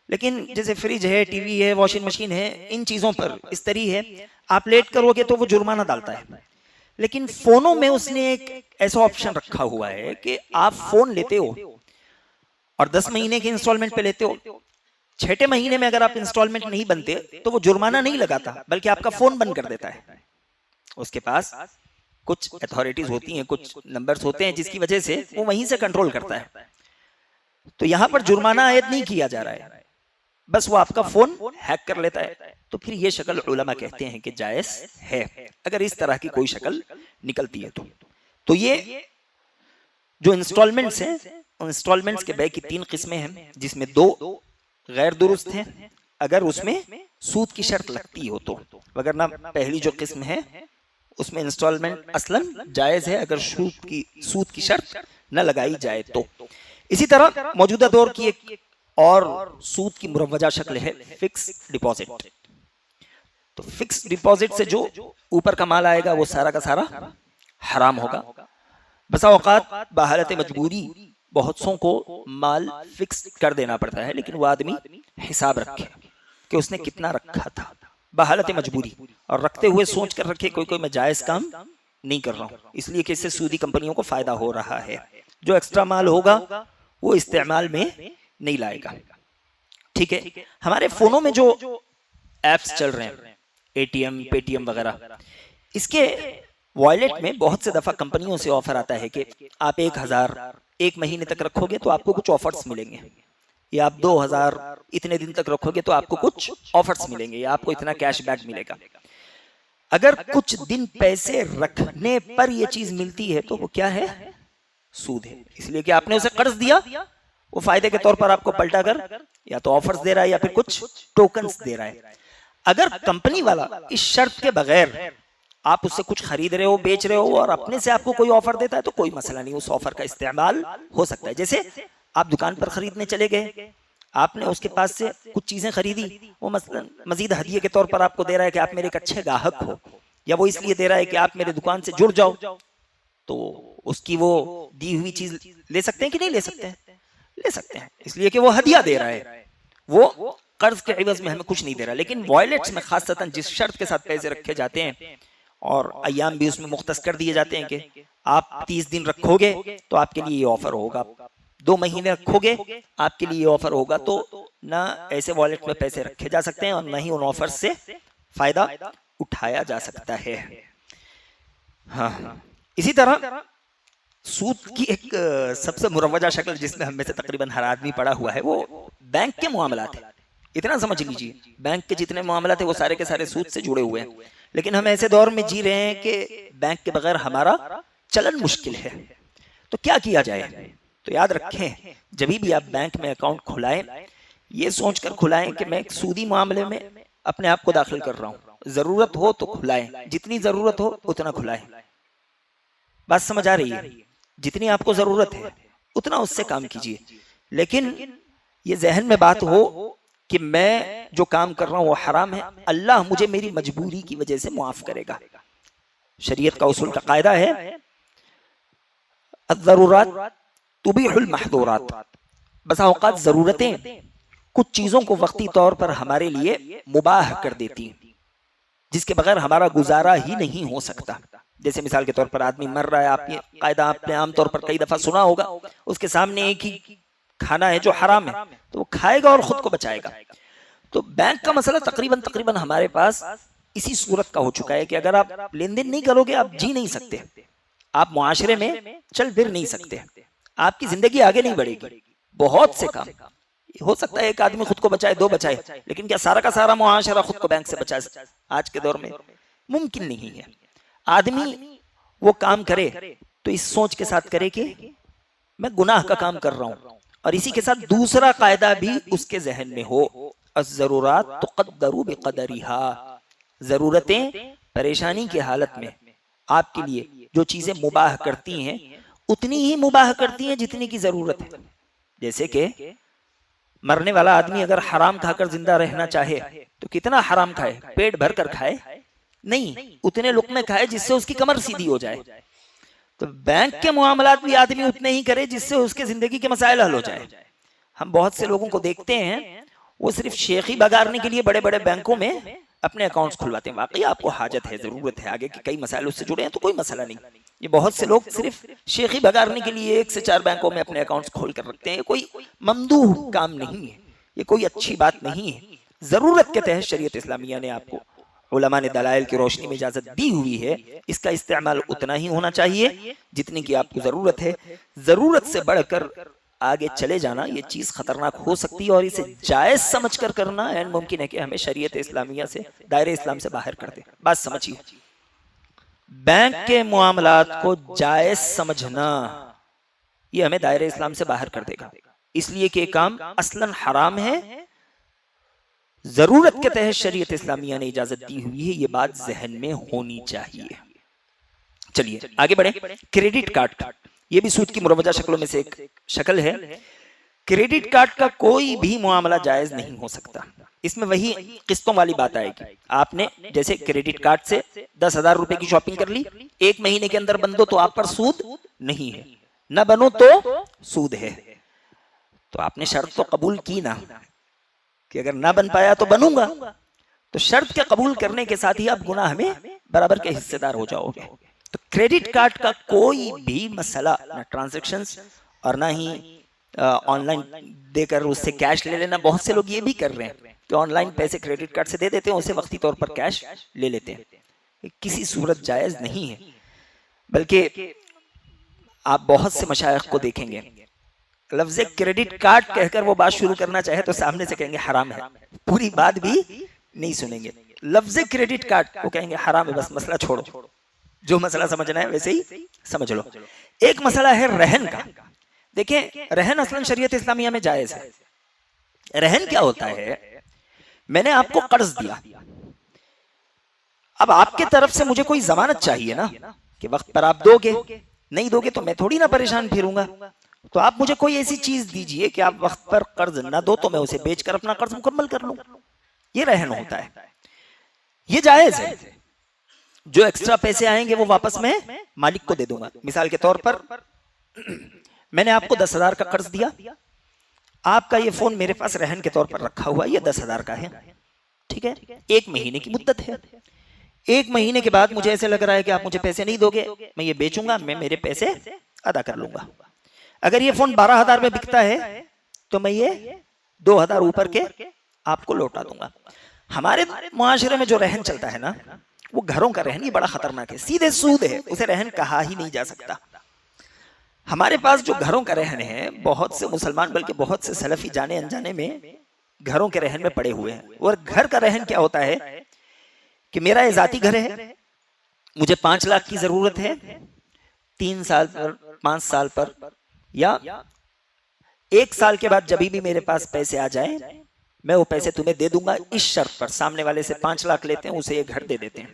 لیکن جیسے فریج ہے، ٹی وی ہے، واشنگ مشین ہے، ان چیزوں پر استری ہے، آپ لیٹ کرو گے تو وہ جرمانہ ڈالتا ہے. لیکن فونوں میں اس نے ایک ایسا آپشن رکھا ہوا ہے کہ آپ فون لیتے ہو اور 10 مہینے کے انسٹالمنٹ پہ لیتے ہو، 6 مہینے میں اگر آپ انسٹالمنٹ نہیں بنتے تو وہ جرمانہ نہیں لگاتا، بلکہ آپ کا فون بند کر دیتا ہے. اس کے پاس کچھ اتھارٹیز ہوتی ہیں، کچھ نمبرز ہوتے ہیں جس کی وجہ سے وہ وہیں سے کنٹرول کرتا ہے. تو یہاں پر جرمانہ عائد نہیں کیا جا رہا ہے، بس وہ آپ کا فون ہیک کر لیتا ہے. تو پھر یہ شکل علماء کہتے ہیں کہ جائز ہے اگر اس طرح کی کوئی شکل نکلتی ہے. تو یہ جو انسٹالمنٹس ہیں، انسٹالمنٹس کے بے کی 3 قسمیں ہیں، جس میں 2 غیر درست ہیں اگر اس میں سود کی شرط لگتی ہو تو، وگرنہ پہلی جو قسم ہے اس میں انسٹالمنٹ اصلاً جائز ہے اگر سود کی شرط نہ لگائی جائے تو. اسی طرح موجودہ دور کی ایک اور سود کی مروجہ شکل ہے فکس ڈپازٹ. تو فکس ڈپازٹ سے جو اوپر کا مال آئے گا وہ سارا کا سارا حرام ہوگا. بسا اوقات بحالت مجبوری بہت سوں کو مال فکس کر دینا پڑتا ہے، لیکن وہ آدمی حساب رکھے کہ اس نے کتنا رکھا تھا بحالت مجبوری، اور رکھتے ہوئے سوچ کر رکھے کوئی میں جائز کام نہیں کر رہا ہوں، اس لیے کہ اس سے سودی کمپنیوں کو فائدہ ہو رہا ہے. جو ایکسٹرا مال ہوگا وہ استعمال میں نہیں لائے گا. ٹھیک ہے، ہمارے فونوں میں جو ایپس چل رہے ہیں، A T M, Paytm وغیرہ، اس کے وائلٹ میں بہت سے دفعہ کمپنیوں سے آفر آتا ہے کہ آپ 1,000 1 مہینے تک رکھو گے تو آپ کو کچھ آفرز ملیں گے، یا آپ 2,000 اتنے دن تک رکھو گے تو آپ کو کچھ آفرز ملیں گے، یا آپ کو اتنا کیش بیک ملے گا. اگر کچھ دن پیسے رکھنے پر یہ چیز ملتی ہے تو وہ کیا ہے؟ سود ہے. اس لیے کہ آپ نے اسے قرض دیا، وہ فائدے کے طور پر آپ کو پلٹا کر یا تو آفرز دے رہا ہے یا پھر کچھ ٹوکنز دے رہا ہے. اگر کمپنی والا اس شرط کے بغیر آپ اس سے کچھ خرید رہے ہو، بیچ رہے ہو، اور اپنے سے آپ کو کوئی آفر دیتا ہے تو کوئی مسئلہ نہیں، اس آفر کا استعمال ہو سکتا ہے. جیسے آپ دکان پر خریدنے چلے گئے، آپ نے اس کے پاس سے کچھ چیزیں خریدی، وہ مثلا مزید ہدیے کے طور پر آپ کو دے رہا ہے کہ آپ میرے ایک اچھے گاہک ہو، یا وہ اس لیے دے رہا ہے کہ آپ میرے دکان سے جڑ جاؤ، تو اس کی وہ دی ہوئی چیز لے سکتے ہیں کہ نہیں لے سکتے ہیں؟ لے سکتے ہیں، اس لیے کہ وہ ہدیہ دے رہا ہے، وہ قرض کے عوض میں ہمیں کچھ نہیں دے رہا. لیکن وائلٹس میں خاصتاً جس شرط کے ساتھ پیسے رکھے جاتے ہیں اور ایام بھی اس میں مختص کر دیے جاتے ہیں کہ آپ 30 دن رکھو گے تو آپ کے لیے یہ آفر ہوگا، 2 مہینے رکھو گے آپ کے لیے یہ آفر ہوگا، تو نہ ایسے والیٹ میں پیسے رکھے جا سکتے ہیں اور نہ ہی ان آفر سے فائدہ اٹھایا جا سکتا ہے۔ ہاں اسی طرح سود کی ایک سب سے مروجہ شکل جس میں ہم میں سے تقریباً ہر آدمی پڑا ہوا ہے وہ بینک کے معاملات ہیں۔ اتنا سمجھ لیجئے بینک کے جتنے معاملات ہیں وہ سارے کے سارے سود سے جڑے ہوئے ہیں، لیکن ہم ایسے دور میں جی رہے ہیں کہ بینک کے بغیر ہمارا چلن مشکل ہے۔ تو کیا کیا جائے؟ تو یاد رکھیں جب بھی آپ بینک میں اکاؤنٹ کھلائیں یہ سوچ کر کھلائیں کہ میں ایک سودی معاملے میں اپنے آپ کو داخل کر رہا ہوں، ضرورت ہو تو کھلائیں، جتنی ضرورت ہو اتنا کھلائیں۔ بات سمجھ آ رہی ہے؟ جتنی آپ کو ضرورت ہے اتنا اس سے کام کیجئے، لیکن یہ ذہن میں بات ہو کہ میں جو کام کر رہا ہوں وہ حرام ہے، اللہ مجھے میری مجبوری کی وجہ سے معاف کرے گا۔ شریعت کا اصول کا قاعدہ ہے الضرورات تبیح المحظورات، بسا اوقات ضرورتیں کچھ چیزوں کو وقتی طور پر ہمارے لیے مباح کر دیتی ہیں جس کے بغیر ہمارا گزارا ہی نہیں ہو سکتا۔ جیسے مثال کے طور پر آدمی مر رہا ہے، آپ یہ قاعدہ آپ نے عام طور پر کئی دفعہ سنا ہوگا، اس کے سامنے ایک ہی کھانا ہے جو حرام ہے تو وہ کھائے گا اور خود کو بچائے گا۔ تو بینک کا مسئلہ تقریباً ہمارے پاس اسی صورت کا ہو چکا ہے کہ اگر آپ لین دین نہیں کرو گے آپ جی نہیں سکتے، آپ معاشرے میں چل پھر نہیں سکتے، آپ کی زندگی آگے نہیں بڑھے گی۔ بہت سے کام ہو سکتا ہے ایک آدمی خود کو بچائے، دو بچائے، لیکن کیا سارا کا سارا معاشرہ خود کو بینک سے بچائے؟ آج کے دور میں ممکن نہیں ہے۔ آدمی وہ کام کرے تو اس سوچ کے ساتھ کرے کہ میں گناہ کا کام کر رہا ہوں، اور اسی کے ساتھ دوسرا قاعدہ بھی اس کے ذہن میں ہو الضرورات تقدر بقدرها، ضرورتیں پریشانی کی حالت میں آپ کے لیے جو چیزیں مباح کرتی ہیں اتنی ہی مباح کرتی ہیں جتنی کی ضرورت ہے۔ جیسے کہ مرنے والا آدمی اگر حرام کھا کر زندہ رہنا چاہے تو کتنا حرام کھائے؟ پیٹ بھر کر کھائے نہیں، اتنے لقمے کھائے جس سے اس کی کمر سیدھی ہو جائے۔ تو بینک کے معاملات بھی آدمی اتنے ہی کرے جس سے اس کے زندگی کے مسائل حل ہو جائے۔ ہم بہت سے لوگوں کو دیکھتے ہیں وہ صرف شیخی بگارنے کے لیے بڑے بڑے بینکوں میں اپنے اکاؤنٹس کھلواتے ہیں، واقعی آپ کو حاجت ہے، ضرورت ہے، آگے کے کئی مسائل اس سے جڑے ہیں تو کوئی مسئلہ نہیں۔ یہ بہت سے لوگ صرف شیخی بگارنے کے لیے 1 سے 4 بینکوں میں اپنے اکاؤنٹس کھول کر رکھتے ہیں، یہ کوئی ممدوح کام نہیں ہے، یہ کوئی اچھی بات نہیں ہے۔ ضرورت کے تحت شریعت اسلامیہ نے آپ کو، علماء نے دلائل کی روشنی میں اجازت دی ہوئی ہے، اس کا استعمال اتنا ہی ہونا چاہیے جتنی کی آپ کو ضرورت ہے۔ ضرورت سے بڑھ کر آگے چلے جانا یہ چیز خطرناک ہو سکتی ہے، اور اسے جائز سمجھ کر کرنا این ممکن ہے کہ ہمیں شریعت اسلامیہ سے، دائرہ اسلام سے باہر کر دے۔ بات سمجھیے، بینک کے معاملات کو جائز سمجھنا یہ ہمیں دائرہ اسلام سے باہر کر دے گا، اس لیے کہ یہ کام اصلاً حرام ہے، ضرورت کے تحت شریعت اسلامیہ نے اجازت دی ہوئی ہے، یہ بات ذہن میں ہونی چاہیے۔ چلیے آگے بڑھیں۔ کریڈٹ کارڈ، یہ بھی سود کی مروجہ شکلوں میں سے ایک شکل ہے۔ کریڈٹ کارڈ کا کوئی بھی معاملہ جائز نہیں ہو سکتا، اس میں وہی قسطوں والی بات آئے گی۔ آپ نے جیسے کریڈٹ کارڈ سے 10,000 روپے کی شاپنگ کر لی، 1 مہینے کے اندر بندو تو آپ پر سود نہیں ہے، نہ بنو تو سود ہے۔ تو آپ نے شرط تو قبول کی نا کہ اگر نہ بن پایا تو بنوں گا، تو شرط کے قبول کرنے کے ساتھ ہی آپ گناہ میں برابر کے حصے دار ہو جاؤ گے۔ تو کریڈٹ کارڈ کا کوئی بھی مسئلہ، نہ ٹرانزیکشنز اور نہ ہی آن لائن دے کر اس سے کیش لے لینا، بہت سے لوگ یہ بھی کر رہے ہیں کہ آن لائن پیسے کریڈٹ کارڈ سے دے دیتے ہیں، اسے وقتی طور پر کیش لے لیتے ہیں، کسی صورت جائز نہیں ہے۔ بلکہ آپ بہت سے مشائخ کو دیکھیں گے لفظ کریڈٹ کارڈ کہہ کر وہ بات شروع کرنا چاہے تو سامنے سے کہیں گے حرام ہے، پوری بات بھی نہیں سنیں گے، لفظ کریڈٹ کارڈ وہ کہیں گے حرام ہے، بس مسئلہ چھوڑو، جو مسئلہ سمجھنا ہے ویسے ہی سمجھ لو۔ ایک مسئلہ ہے رہن کا۔ دیکھیں رہن اصلا شریعت اسلامیہ میں جائز ہے۔ رہن کیا ہوتا ہے؟ میں نے آپ کو قرض دیا، اب آپ کے طرف سے مجھے کوئی ضمانت چاہیے نا کہ وقت پر آپ دو گے، نہیں دو گے تو میں تھوڑی نہ پریشان پھروں گا، تو آپ مجھے کوئی ایسی چیز دیجئے کہ آپ وقت پر قرض نہ دو تو میں اسے بیچ کر اپنا قرض مکمل کر لوں، یہ رہن ہوتا ہے، یہ جائز ہے۔ جو ایکسٹرا پیسے آئیں گے وہ واپس میں مالک کو دے دوں گا۔ مثال کے طور پر میں نے آپ کو 10,000 کا قرض دیا، آپ کا یہ فون میرے پاس رہن کے طور پر رکھا ہوا، یہ 10,000 کا ہے، ٹھیک ہے، 1 مہینے کی مدت ہے۔ 1 مہینے کے بعد مجھے ایسے لگ رہا ہے کہ آپ مجھے پیسے نہیں دو گے، میں یہ بیچوں گا، میں میرے پیسے ادا کر لوں گا۔ اگر یہ فون 12,000 میں بکتا ہے تو میں یہ 2,000 اوپر کے آپ کو لوٹا دوں گا۔ ہمارے معاشرے میں جو رہن چلتا ہے نا وہ گھروں کا رہن، یہ بڑا خطرناک ہے، سیدھے سود ہے، اسے رہن کہا ہی نہیں جا سکتا۔ ہمارے پاس جو گھروں کا رہن ہے، بہت سے مسلمان بلکہ بہت سے سلفی جانے انجانے میں گھروں کے رہن میں پڑے ہوئے ہیں۔ اور گھر کا رہن کیا ہوتا ہے کہ میرا یہ ذاتی گھر ہے، مجھے 5 لاکھ کی ضرورت ہے، 3 سال پر 5 سال پر یا 1 سال کے بعد جبھی بھی میرے پاس پیسے آ جائیں میں وہ پیسے تمہیں دے دوں گا، اس شرط پر سامنے والے سے 5 لاکھ لیتے ہیں، اسے یہ گھر دے دیتے ہیں۔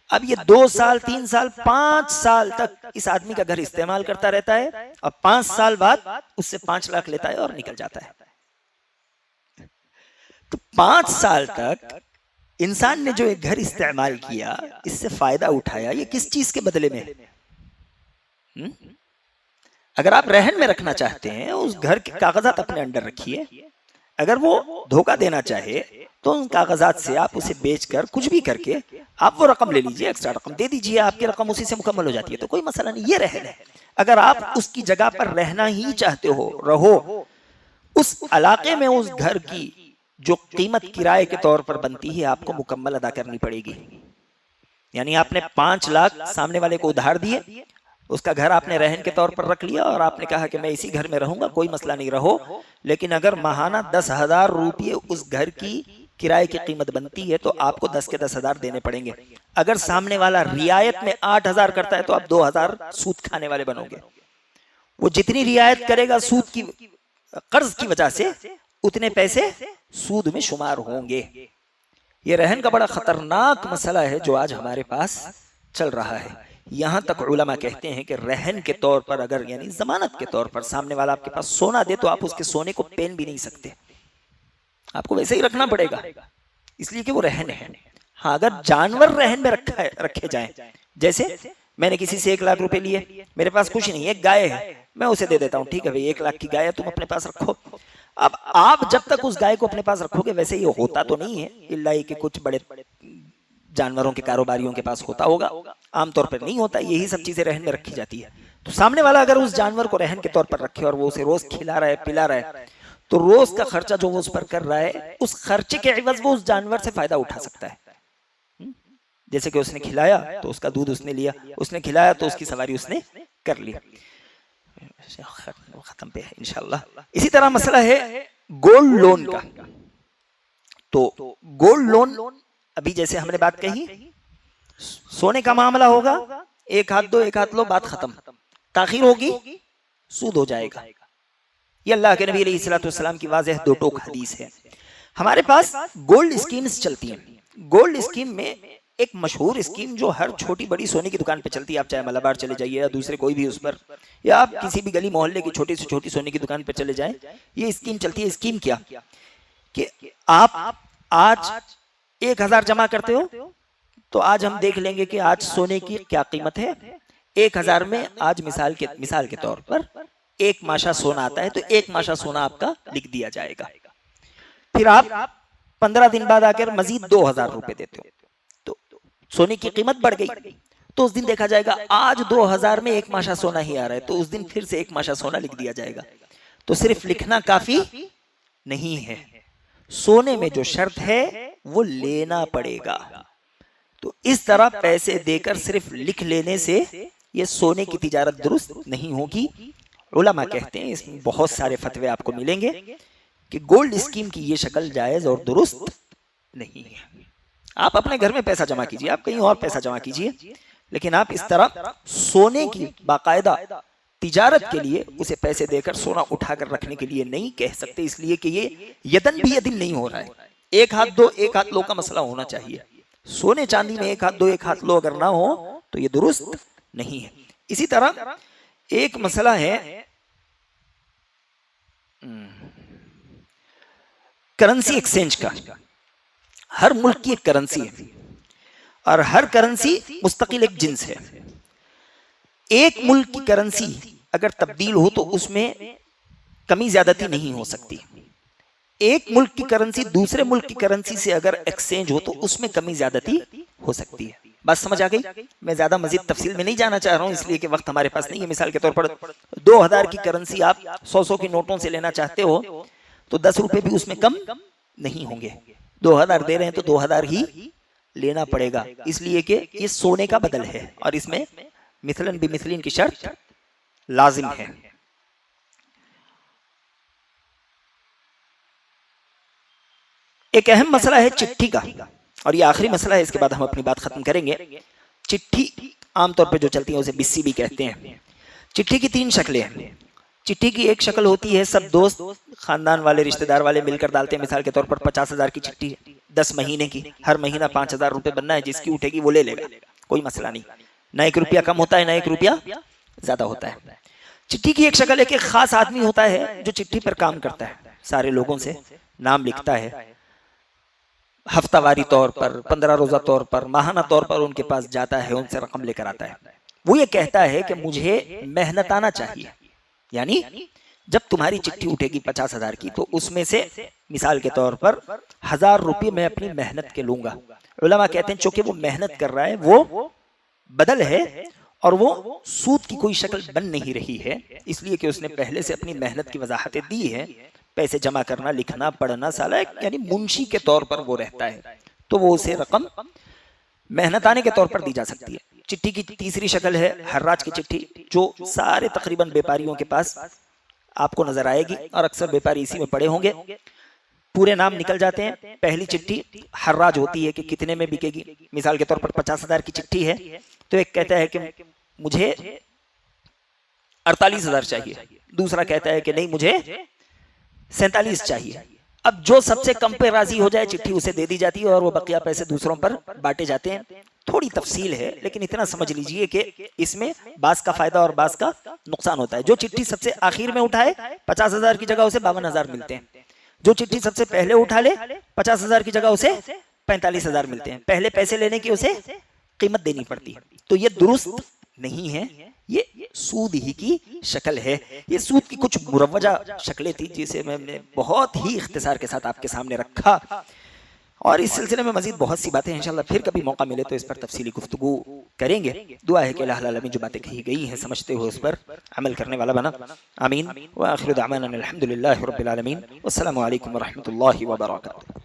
اب یہ 2 سال 3 سال 5 سال تک اس آدمی کا گھر استعمال کرتا رہتا ہے، اور 5 سال بعد اس سے 5 لاکھ لیتا ہے اور نکل جاتا ہے۔ تو 5 سال تک انسان نے جو ایک گھر استعمال کیا، اس سے فائدہ اٹھایا، یہ کس چیز کے بدلے میں؟ اگر آپ رہن میں رکھنا چاہتے ہیں اس گھر کے کاغذات اپنے انڈر رکھیے، اگر وہ دھوکہ دینا چاہے تو ان کاغذات سے آپ اسے بیچ کر کچھ بھی کر کے آپ وہ رقم لے لیجئے، ایکسٹرا رقم دے دیجئے، آپ کی رقم اسی سے مکمل ہو جاتی ہے، تو کوئی مسئلہ نہیں، یہ رہن ہے۔ اگر آپ اس کی جگہ پر رہنا ہی چاہتے ہو، رہو، اس علاقے میں اس گھر کی جو قیمت کرائے کے طور پر بنتی ہے آپ کو مکمل ادا کرنی پڑے گی۔ یعنی آپ نے 5 لاکھ سامنے والے کو ادھار دیے، اس کا گھر آپ نے رہن کے طور پر رکھ لیا اور آپ نے کہا کہ میں اسی گھر میں رہوں گا، کوئی مسئلہ نہیں، رہو، لیکن اگر ماہانہ 10,000 روپے اس گھر کی کرائے کی قیمت بنتی ہے تو آپ کو 10 کے 10,000 دینے پڑیں گے۔ اگر سامنے والا رعایت میں 8,000 کرتا ہے تو آپ 2,000 سود کھانے والے بنو گے۔ وہ جتنی رعایت کرے گا سود کی قرض کی وجہ سے اتنے پیسے سود میں شمار ہوں گے۔ یہ رہن کا بڑا خطرناک مسئلہ ہے جو آج ہمارے پاس چل رہا ہے۔ یہاں تک علماء کہتے ہیں کہ رہن کے طور پر اگر یعنی ضمانت کے طور پر سامنے والا آپ کے پاس سونا دے تو آپ اس کے سونے کو پہن بھی نہیں سکتے، آپ کو ویسے ہی رکھنا پڑے گا، اس لیے کہ وہ رہن ہے۔ ہاں اگر جانور رہن میں رکھے جائیں، جیسے میں نے کسی سے 1 لاکھ روپے لیے، میرے پاس کچھ نہیں، ایک گائے ہے، میں اسے دے دیتا ہوں، ٹھیک ہے بھئی 1 لاکھ کی گائے ہے، تم اپنے پاس رکھو۔ اب آپ جب تک اس گائے کو اپنے پاس رکھو گے، ویسے یہ ہوتا تو نہیں ہے، اللہ ہی کہ کچھ بڑے جانوروں کے کاروباریوں کے پاس ہوتا ہوگا، عام طور پر نہیں ہوتا، یہی سب چیزیں رہن میں رکھی جاتی ہے۔ تو سامنے والا اگر اس جانور کو رہن کے طور پر رکھے اور وہ اسے روز کھلا رہا ہے پلا رہا ہے تو روز کا خرچہ جو وہ اس پر کر رہا ہے اس خرچے کے عوض وہ اس جانور سے فائدہ اٹھا سکتا ہے۔ جیسے کہ اس نے کھلایا تو اس کا دودھ اس نے لیا، اس نے کھلایا تو اس کی سواری اس نے کر لی، ختم پہ ہے انشاءاللہ۔ اسی طرح مسئلہ ہے گولڈ لون کا۔ تو گولڈ لون ابھی جیسے ہم نے بات کہی، سونے کا معاملہ ہوگا، 1 ہاتھ دو 1 ہاتھ لو، بات ختم، تاخیر ہوگی سود ہو جائے گا۔ یہ اللہ کے نبی علیہ السلام کی واضح 2 ٹوک حدیث ہے۔ ہمارے پاس گولڈ اسکیمز چلتی ہیں۔ گولڈ اسکیم میں ایک مشہور اسکیم جو ہر چھوٹی بڑی سونے کی دکان پہ چلتی ہے، آپ چاہے ملابار چلے جائیے یا دوسرے کوئی بھی اس پر، یا آپ کسی بھی گلی محلے کی چھوٹی سے چھوٹی سونے کی دکان پہ چلے جائیں، یہ اسکیم چلتی ہے۔ اسکیم کیا کہ آپ آج 1,000 جمع کرتے ہو تو آج ہم دیکھ لیں گے کہ آج سونے کی کیا قیمت ہے۔ 1,000 میں آج مثال کے طور پر 1 ماشا سونا آتا ہے تو 1 ماشا سونا آپ کا لکھ دیا جائے گا۔ پھر آپ 15 دن بعد آ کر مزید 2,000 روپے دیتے ہو تو سونے کی قیمت بڑھ گئی، تو اس دن دیکھا جائے گا آج 2,000 میں 1 ماشا سونا ہی آ رہا ہے، تو اس دن پھر سے 1 ماشا سونا لکھ دیا جائے گا۔ تو صرف لکھنا کافی نہیں ہے، سونے میں جو شرط ہے وہ لینا پڑے گا۔ تو اس طرح پیسے دے کر صرف لکھ لینے سے یہ سونے کی تجارت درست نہیں ہوگی۔ علماء کہتے ہیں، اس میں بہت سارے فتوے آپ کو ملیں گے کہ گولڈ اسکیم کی یہ شکل جائز اور درست نہیں ہے۔ آپ اپنے گھر میں پیسہ جمع کیجئے، آپ کہیں اور پیسہ جمع کیجئے، لیکن آپ اس طرح سونے کی باقاعدہ تجارت کے لیے اسے پیسے دے کر سونا اٹھا کر رکھنے کے لیے نہیں کہہ سکتے، اس لیے کہ یہ یدن بھی یدن نہیں ہو رہا ہے۔ 1 ہاتھ دو 1 ہاتھ لو کا مسئلہ ہونا چاہیے۔ سونے چاندی میں 1 ہاتھ دو 1 ہاتھ لو اگر نہ ہو تو یہ درست نہیں ہے۔ اسی طرح ایک مسئلہ ہے کرنسی ایکسچینج کا۔ ہر ملک کی ایک کرنسی ہے اور ہر کرنسی مستقل ایک جنس ہے۔ ایک ملک کی کرنسی اگر تبدیل ہو تو اس میں کمی زیادتی نہیں ہو سکتی۔ ایک ملک کی کرنسی دوسرے ملک کی کرنسی سے اگر ایکسچینج ہو تو اس میں کمی زیادتی ہو سکتی ہے۔ بات سمجھ آ گئی؟ میں زیادہ مزید تفصیل میں نہیں جانا چاہ رہا ہوں اس لیے کہ وقت ہمارے پاس نہیں ہے۔ مثال کے طور پر 2,000 کی کرنسی آپ 100 کی نوٹوں سے لینا چاہتے ہو تو 10 روپے بھی اس میں کم نہیں ہوں گے۔ 2000 دے رہے ہیں تو 2000 ہی لینا پڑے گا، اس لیے کہ یہ سونے کا بدل ہے اور اس میں مثلاً بمثلین کی شرط لازم ہے۔ ایک اہم مسئلہ ہے چٹھی کا، اور یہ آخری مسئلہ ہے، اس کے بعد ہم اپنی بات ختم کریں گے۔ چٹھی عام طور پہ جو چلتی ہیں اسے بسی بھی کہتے ہیں۔ چٹھی کی 3 شکلیں ہیں۔ چٹھی کی ایک شکل ہوتی ہے سب دوست خاندان والے رشتہ دار والے مل کر ڈالتے ہیں، مثال کے طور پر 50,000 کی چٹھی ہے، 10 مہینے کی، ہر مہینہ 5,000 روپے بننا ہے، جس کی اٹھے گی وہ لے لے گا، کوئی مسئلہ نہیں، نہ 1 روپیہ کم ہوتا ہے نہ 1 روپیہ زیادہ ہوتا ہے۔ چٹھی کی ایک شکل ہے کہ خاص آدمی ہوتا ہے جو چٹھی پر کام کرتا ہے، سارے لوگوں سے نام لکھتا ہے، ہفتہ واری طور پر، 15 روزہ طور پر، ماہانہ طور پر ان کے پاس جاتا ہے، ان سے رقم لے کر آتا ہے۔ وہ یہ کہتا ہے کہ مجھے محنتانہ چاہیے، یعنی جب تمہاری چٹھی اٹھے گی 50,000 کی تو اس میں سے مثال کے طور پر 1000 روپے میں اپنی محنت کے لوں گا۔ علماء کہتے ہیں چونکہ وہ محنت کر رہا ہے، وہ بدل ہے اور وہ سود کی کوئی شکل بن نہیں رہی ہے، اس لیے کہ اس نے پہلے سے اپنی محنت کی وضاحتیں دی ہے، پیسے جمع کرنا، لکھنا، پڑھنا، سالہ یعنی منشی کے طور پر وہ رہتا ہے، تو وہ اسے رقم محنتانے کے طور پر دی جا سکتی ہے۔ چٹھی کی تیسری شکل ہے حراج کی چٹھی، جو سارے تقریباً بیپاریوں کے پاس آپ کو نظر آئے گی، اور اکثر بیپاری اسی میں پڑے ہوں گے، پورے نام نکل جاتے ہیں۔ پہلی چٹھی حراج ہوتی ہے کہ کتنے میں بکے گی، مثال کے طور پر 50,000 کی چٹھی ہے تو ایک کہتا ہے کہ مجھے 48,000 چاہیے، دوسرا کہتا ہے کہ نہیں مجھے 47 چاہیے۔ اب جو سب سے کم پہ راضی ہو جائے چٹھی اسے دے دی جاتی ہے اور وہ بقیہ پیسے دوسروں پر بانٹے جاتے ہیں۔ تھوڑی تفصیل ہے لیکن اتنا سمجھ لیجئے کہ اس میں بعض کا فائدہ اور بعض کا نقصان ہوتا ہے۔ جو چٹھی سب سے آخر میں اٹھائے 50,000 کی جگہ اسے 52,000 ملتے ہیں، جو چٹھی سب سے پہلے اٹھا لے 50,000 کی جگہ اسے 45,000 ملتے ہیں، پہلے پیسے لینے کی اسے قیمت دینی پڑتی ہے، تو یہ درست نہیں ہے، یہ سود ہی کی شکل ہے۔ یہ سود کی کچھ مروجہ شکلیں تھی جسے میں نے بہت ہی اختصار کے ساتھ آپ کے سامنے رکھا، اور اس سلسلے میں مزید بہت سی باتیں انشاءاللہ پھر کبھی موقع ملے تو اس پر تفصیلی گفتگو کریں گے۔ دعا ہے کہ الہ العالمین جو باتیں کہی گئی ہیں سمجھتے ہوئے اس پر عمل کرنے والا بنا، آمین۔ وآخر دعوانا الحمدللہ رب العالمین، والسلام علیکم ورحمۃ اللہ وبرکاتہ۔